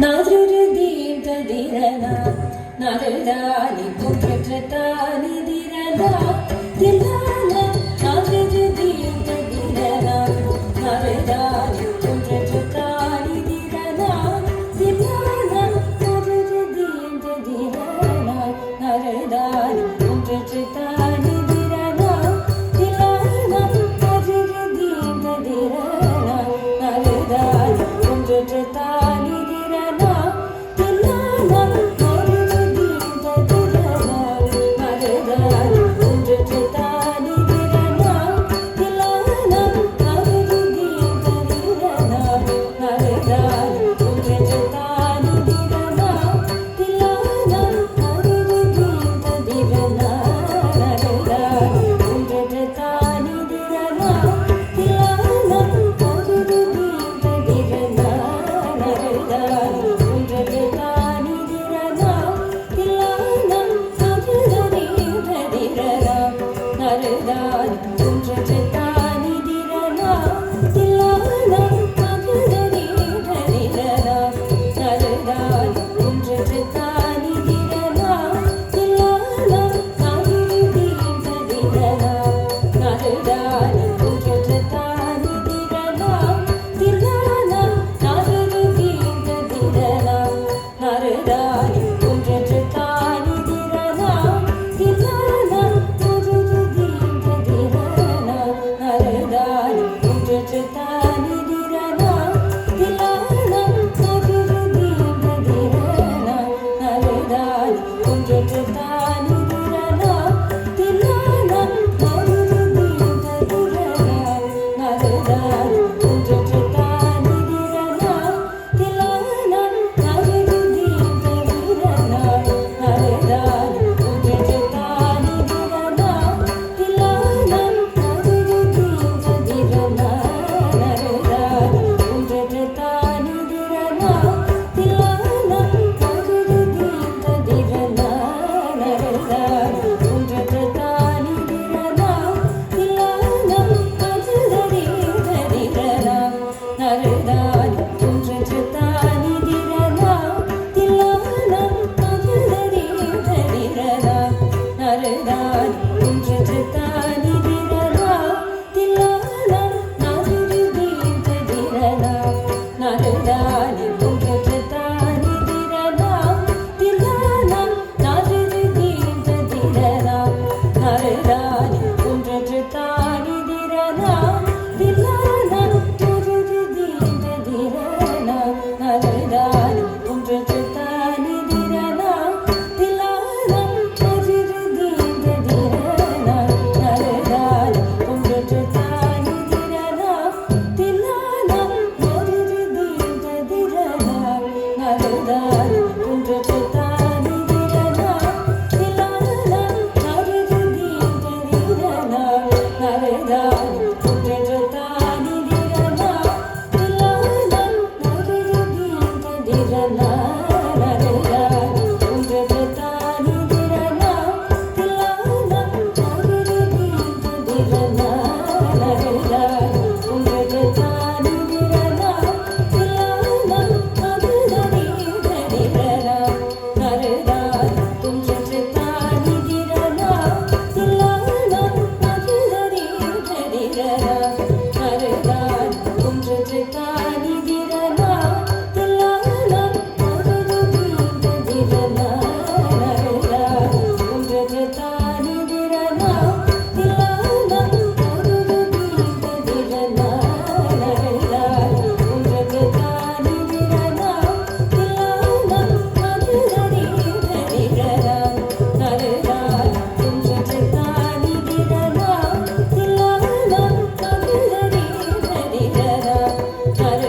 நாதிருதீம் ததிரனா நாரதானி புற்றத்தானி திரனா தில்லானா நாதிருதீம் ததிரனா நாரதானி புற்றத்தானி திரனா தில்லானா நாதிருதீம் ததிரனா நாரதானி புற்றத்தானி திரனா தில்லானா நாதிருதீம் ததிரனா நாரதானி புற்றத்தானி Hare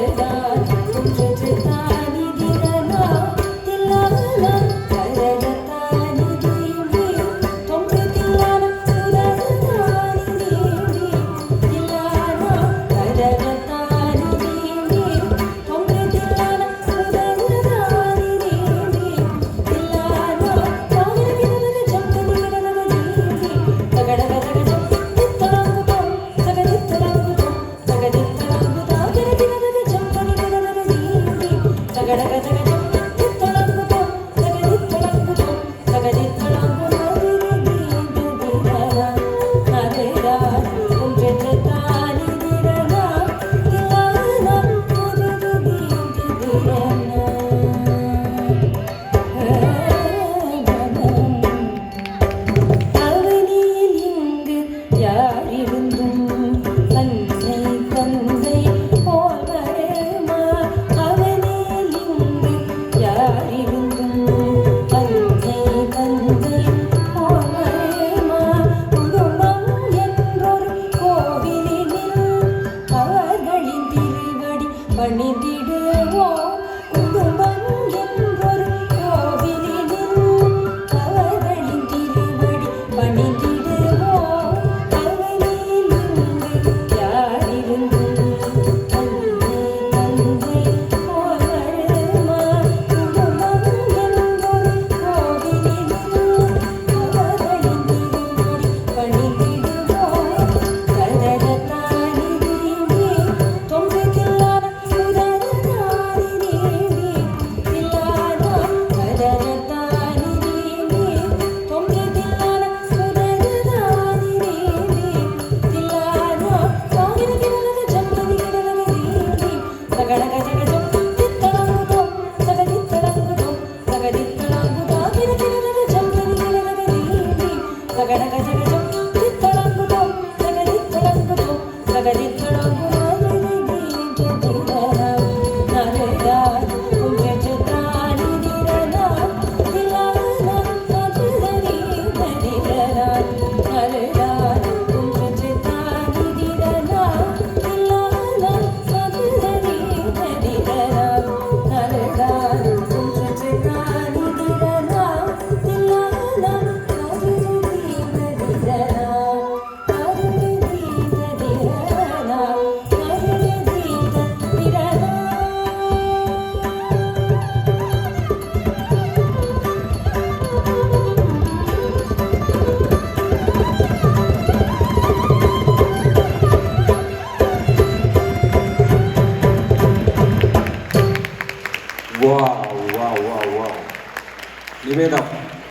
பணிந்திடுவோம் குடும்பம் என்பொரு கோவிலினில் அவர்களின் திருவடி பணிந்திடுவோம் அவனில் இங்கு யாரிருந்து தந்தை தந்தை போல் வருமா குடும்பம் என்பொரு கோவிலினில் அவர்களின் திருவடி பணிந்திடுவோம் கரரத்தானி தேவி தொன்று தில்லான சுடரத்தானி தேவி தில்லானா கரரத்தானி தேவி தொன்று தில்லான சுடரத்தானி தேவி தில்லானா சாகிர கிரலக ஜம்பதி கிரலக தேவி சகடக ஜகஜம் தித்தளங்குதோம் சகதித்தளங்குதோம் சகதித்தளங்குதா கிர கிரலக ஜம்பதி கிரலக தேவி சகடக ஜகஜம் தித்தளங்குதோம் சகதித்தளங்குதோம் சகதித்தளங்குதா Wow, wow, wow, wow. Give it up.